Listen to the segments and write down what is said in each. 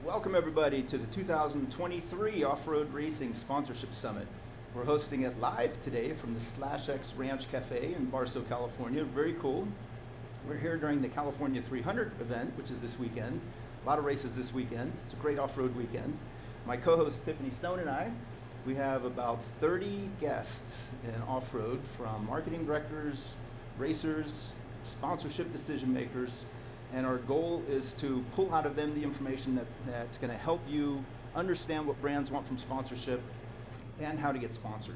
Welcome everybody to the 2023 Off-Road Racing Sponsorship Summit. We're hosting it live today from the /X Ranch Cafe in Barstow, California. Very cool. We're here during the California 300 event, which is this weekend. A lot of races this weekend. It's a great off-road weekend. My co-host Tiffany Stone and I, we have about 30 guests in off-road, from marketing directors, racers, sponsorship decision makers, and our goal is to pull out of them the information that's going to help you understand what brands want from sponsorship and how to get sponsored.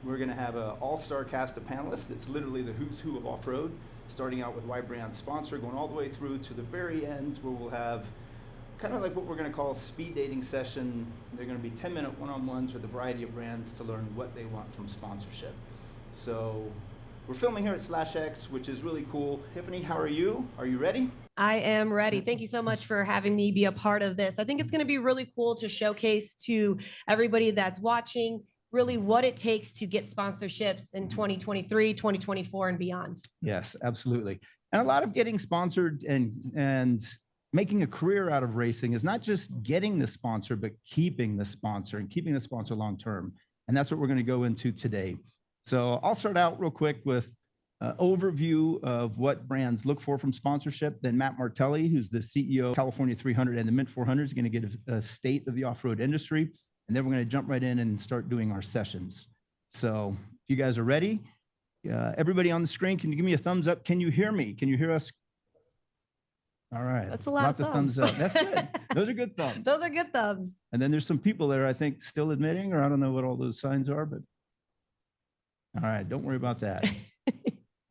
We're going to have an all-star cast of panelists. It's literally the who's who of off-road, starting out with why brand sponsor, going all the way through to the very end, where we'll have kind of like what we're going to call a speed dating session. They're going to be 10-minute one-on-ones with a variety of brands to learn what they want from sponsorship. So we're filming here at /X, which is really cool. Tiffany, how are you? Are you ready? I am ready. Thank you so much for having me be a part of this. I think it's going to be really cool to showcase to everybody that's watching really what it takes to get sponsorships in 2023, 2024, and beyond. Yes, absolutely. And a lot of getting sponsored and making a career out of racing is not just getting the sponsor, but keeping the sponsor and keeping the sponsor long-term. And that's what we're going to go into today. So I'll start out real quick with overview of what brands look for from sponsorship. Then Matt Martelli, who's the CEO of California 300 and the Mint 400, is going to give a state of the off-road industry. And then we're going to jump right in and start doing our sessions. So if you guys are ready, everybody on the screen, can you give me a thumbs up? Can you hear me? Can you hear us? All right. That's a lot Lots of thumbs. up. That's good. Those are good thumbs. Those are good thumbs. And then there's some people there, I think, still admitting, or I don't know what all those signs are, but all right, don't worry about that.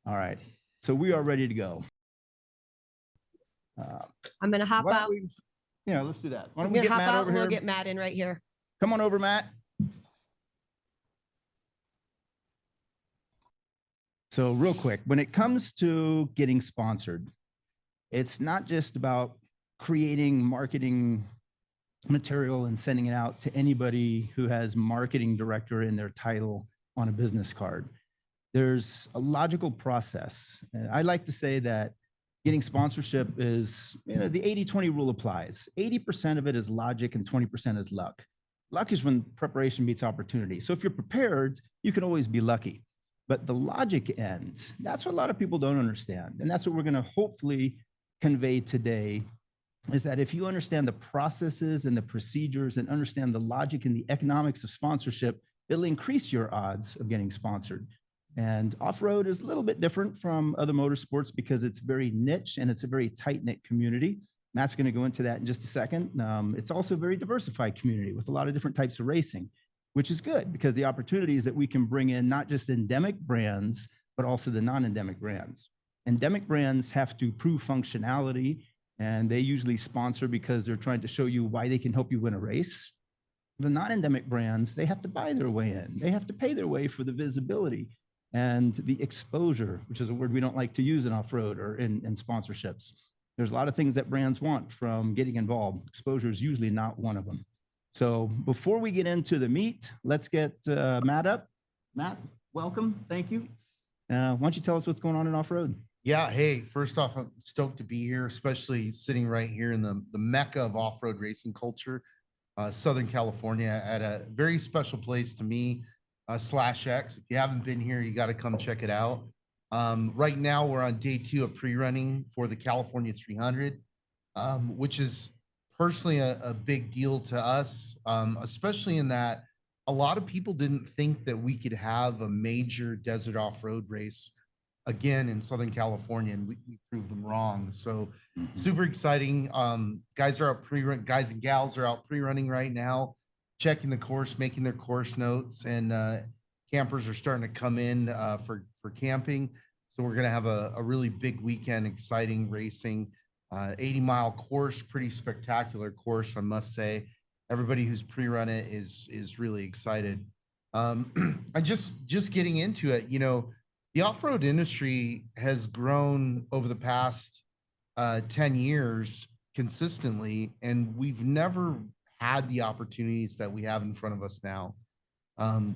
All right, so we are ready to go. I'm going to hop out. Yeah, let's do that. Why don't we get Matt over here? We'll get Matt in right here. Come on over, Matt. So real quick, when it comes to getting sponsored, it's not just about creating marketing material and sending it out to anybody who has marketing director in their title on a business card. There's a logical process. And I like to say that getting sponsorship is, the 80-20 rule applies. 80% of it is logic and 20% is luck. Luck is when preparation meets opportunity. So if you're prepared, you can always be lucky. But the logic end, that's what a lot of people don't understand. And that's what we're going to hopefully convey today, is that if you understand the processes and the procedures and understand the logic and the economics of sponsorship, it'll increase your odds of getting sponsored. And off-road is a little bit different from other motorsports because it's very niche and it's a very tight-knit community. Matt's going to go into that in just a second. It's also a very diversified community with a lot of different types of racing, which is good because the opportunities that we can bring in, not just endemic brands, but also the non-endemic brands. Endemic brands have to prove functionality, and they usually sponsor because they're trying to show you why they can help you win a race. The non-endemic brands, they have to buy their way in. They have to pay their way for the visibility and the exposure, which is a word we don't like to use in off-road or in sponsorships. There's a lot of things that brands want from getting involved. Exposure is usually not one of them. So before we get into the meat, let's get Matt up. Matt, welcome. Thank you. Why don't you tell us what's going on in off-road? Yeah. Hey, first off, I'm stoked to be here, especially sitting right here in the mecca of off-road racing culture, Southern California, at a very special place to me, /X. If you haven't been here, you got to come check it out. Right now, we're on day 2 of pre-running for the California 300, which is personally a big deal to us, especially in that a lot of people didn't think that we could have a major desert off-road race again in Southern California, and we proved them wrong. So super exciting. Guys and gals are out pre-running right now, checking the course, making their course notes, and campers are starting to come in for camping. So we're going to have a really big weekend, exciting racing, 80-mile course, pretty spectacular course, I must say. Everybody who's pre-run it is really excited. And just getting into it, the off-road industry has grown over the past 10 years consistently, and we've never had the opportunities that we have in front of us now.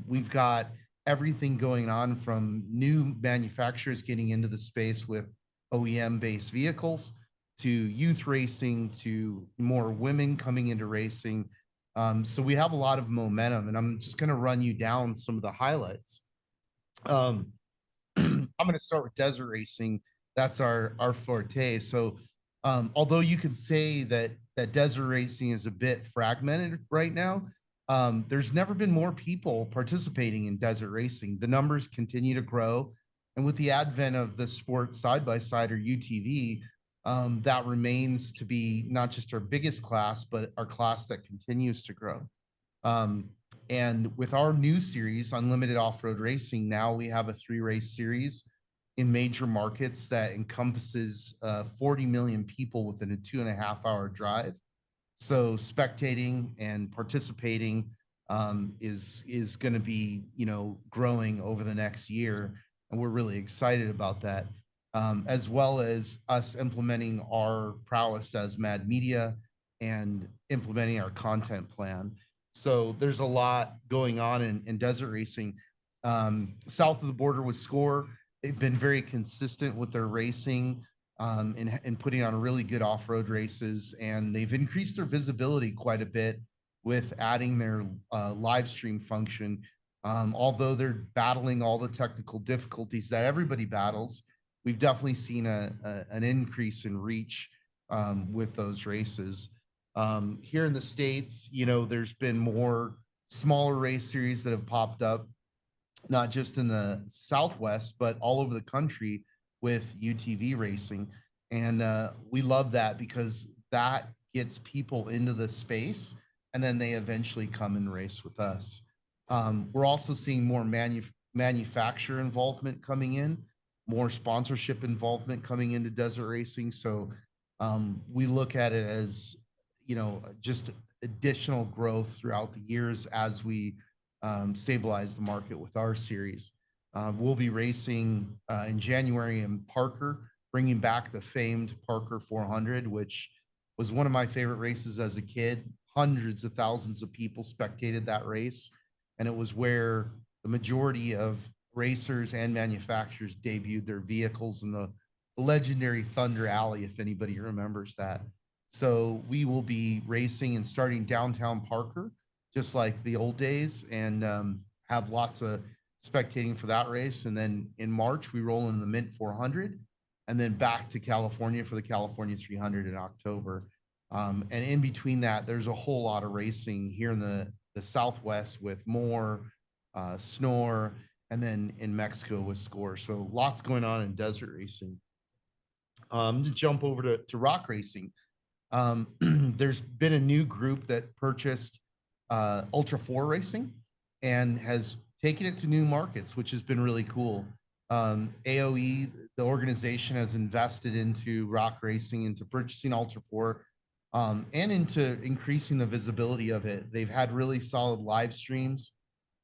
We've got everything going on from new manufacturers getting into the space with OEM-based vehicles to youth racing to more women coming into racing. So we have a lot of momentum, and I'm just going to run you down some of the highlights. I'm going to start with desert racing. That's our forte. So although you could say that desert racing is a bit fragmented right now, there's never been more people participating in desert racing. The numbers continue to grow. And with the advent of the sport side by side or UTV, that remains to be not just our biggest class, but our class that continues to grow. And with our new series, Unlimited Off-Road Racing, now we have a 3-race series in major markets that encompasses 40 million people within a 2.5-hour drive. So spectating and participating is going to be, growing over the next year, and we're really excited about that. As well as us implementing our prowess as Mad Media and implementing our content plan. So there's a lot going on in desert racing. South of the border with Score, they've been very consistent with their racing and putting on really good off-road races, and they've increased their visibility quite a bit with adding their live stream function. Although they're battling all the technical difficulties that everybody battles, we've definitely seen an increase in reach with those races. Here in the States, there's been more smaller race series that have popped up, not just in the Southwest, but all over the country with UTV racing. And we love that because that gets people into the space, and then they eventually come and race with us. We're also seeing more manufacturer involvement coming in, more sponsorship involvement coming into desert racing. So we look at it as, just additional growth throughout the years as we stabilize the market with our series. We'll be racing in January in Parker, bringing back the famed Parker 400, which was one of my favorite races as a kid. Hundreds of thousands of people spectated that race, and it was where the majority of racers and manufacturers debuted their vehicles in the legendary Thunder Alley, if anybody remembers that. So we will be racing and starting downtown Parker, just like the old days, and have lots of spectating for that race. And then in March, we roll into the Mint 400, and then back to California for the California 300 in October. And in between that, there's a whole lot of racing here in the Southwest with more Snore, and then in Mexico with Score. So lots going on in desert racing. To jump over to rock racing, there's been a new group that purchased Ultra 4 Racing and has taken it to new markets, which has been really cool. AOE, the organization, has invested into rock racing, into purchasing Ultra 4, and into increasing the visibility of it. They've had really solid live streams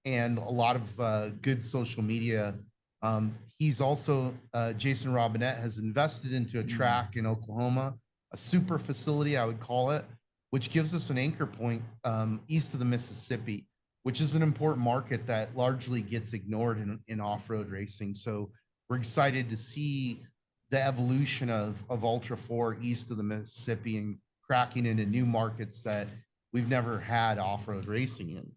and a lot of good social media. He's also, Jason Robinette has invested into a track in Oklahoma, a super facility, I would call it, which gives us an anchor point east of the Mississippi, which is an important market that largely gets ignored in off-road racing. So we're excited to see the evolution of Ultra 4 east of the Mississippi and cracking into new markets that we've never had off-road racing in.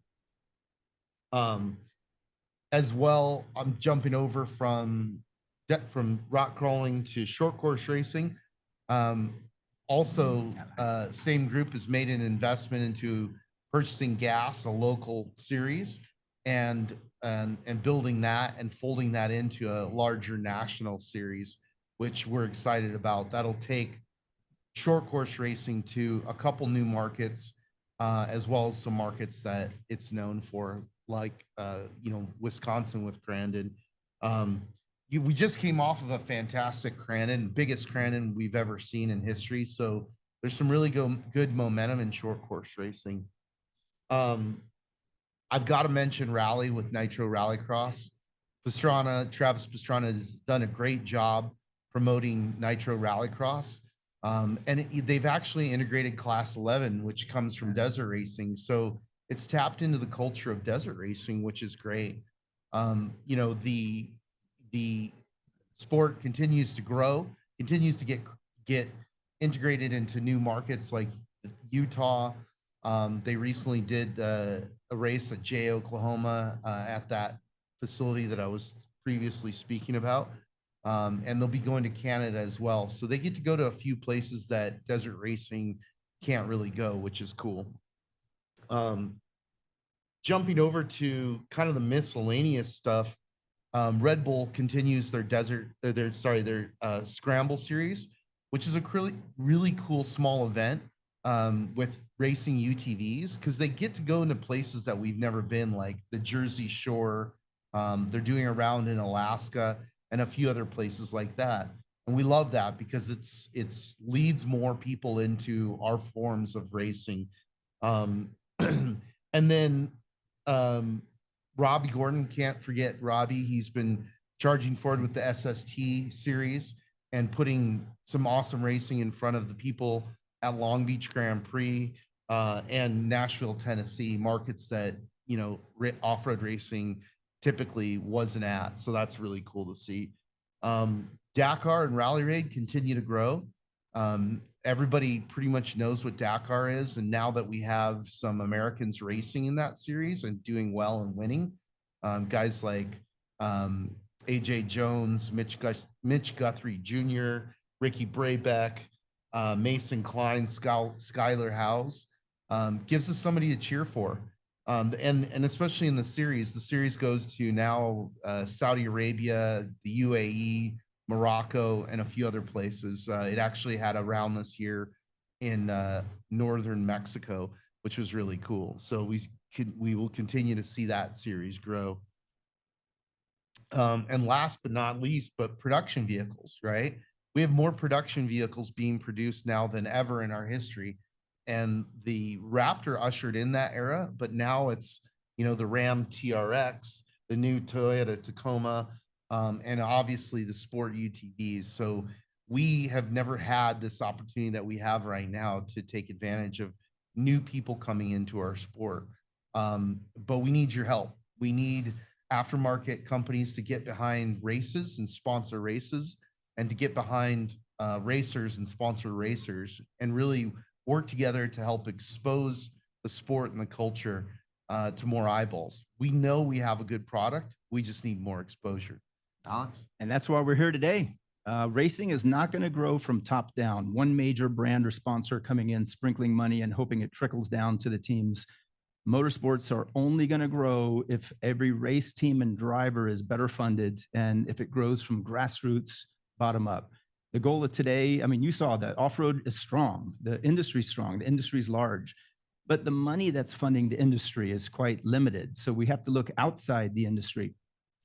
As well, I'm jumping over from rock crawling to short course racing. Also, same group has made an investment into purchasing Gas, a local series, and building that and folding that into a larger national series, which we're excited about. That'll take short course racing to a couple new markets, as well as some markets that it's known for, like Wisconsin with Crandon. We just came off of a fantastic Crandon, biggest Crandon we've ever seen in history. So there's some really good momentum in short course racing. I've got to mention Rally with Nitro Rallycross. Travis Pastrana has done a great job promoting Nitro Rallycross. And they've actually integrated Class 11, which comes from desert racing. So it's tapped into the culture of desert racing, which is great. The sport continues to grow, continues to get integrated into new markets like Utah. They recently did a race at Jay, Oklahoma, at that facility that I was previously speaking about. And they'll be going to Canada as well. So they get to go to a few places that desert racing can't really go, which is cool. Jumping over to kind of the miscellaneous stuff, Red Bull continues their their scramble series, which is a really cool small event with racing UTVs, because they get to go into places that we've never been, like the Jersey Shore. They're doing a round in Alaska and a few other places like that. And we love that because it's leads more people into our forms of racing. And then Robbie Gordon, can't forget Robbie. He's been charging forward with the SST series and putting some awesome racing in front of the people at Long Beach Grand Prix and Nashville, Tennessee, markets that, you know, off-road racing typically wasn't at. So that's really cool to see. Dakar and Rally Raid continue to grow. Everybody pretty much knows what Dakar is. And now that we have some Americans racing in that series and doing well and winning, guys like AJ Jones, Mitch Guthrie Jr., Ricky Brabeck, Mason Klein, Skylar Howes, gives us somebody to cheer for. And especially in the series goes to now Saudi Arabia, the UAE, Morocco, and a few other places. It actually had a round this year in northern Mexico, which was really cool. So we will continue to see that series grow. And last but not least, but production vehicles, right? We have more production vehicles being produced now than ever in our history. And the Raptor ushered in that era, but now it's, you know, the Ram TRX, the new Toyota Tacoma, and obviously the sport UTVs. So we have never had this opportunity that we have right now to take advantage of new people coming into our sport. But we need your help. We need aftermarket companies to get behind races and sponsor races, and to get behind racers and sponsor racers, and really work together to help expose the sport and the culture to more eyeballs. We know we have a good product. We just need more exposure. Alex? And that's why we're here today. Racing is not going to grow from top down. One major brand or sponsor coming in, sprinkling money and hoping it trickles down to the teams. Motorsports are only going to grow if every race team and driver is better funded, and if it grows from grassroots bottom up. The goal of today, I mean, you saw that off-road is strong, the industry's strong, the industry's large, but the money that's funding the industry is quite limited. So we have to look outside the industry.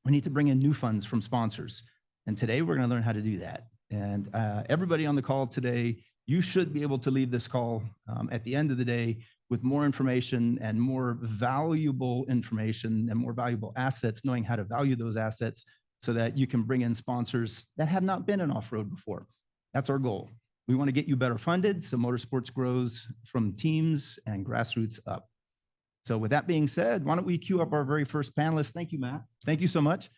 We need to bring in new funds from sponsors. And today we're going to learn how to do that. And everybody on the call today, you should be able to leave this call at the end of the day with more information and more valuable information and more valuable assets, knowing how to value those assets so that you can bring in sponsors that have not been in off-road before. That's our goal. We want to get you better funded so motorsports grows from teams and grassroots up. So with that being said, why don't we queue up our very first panelist? Thank you, Matt. Thank you so much.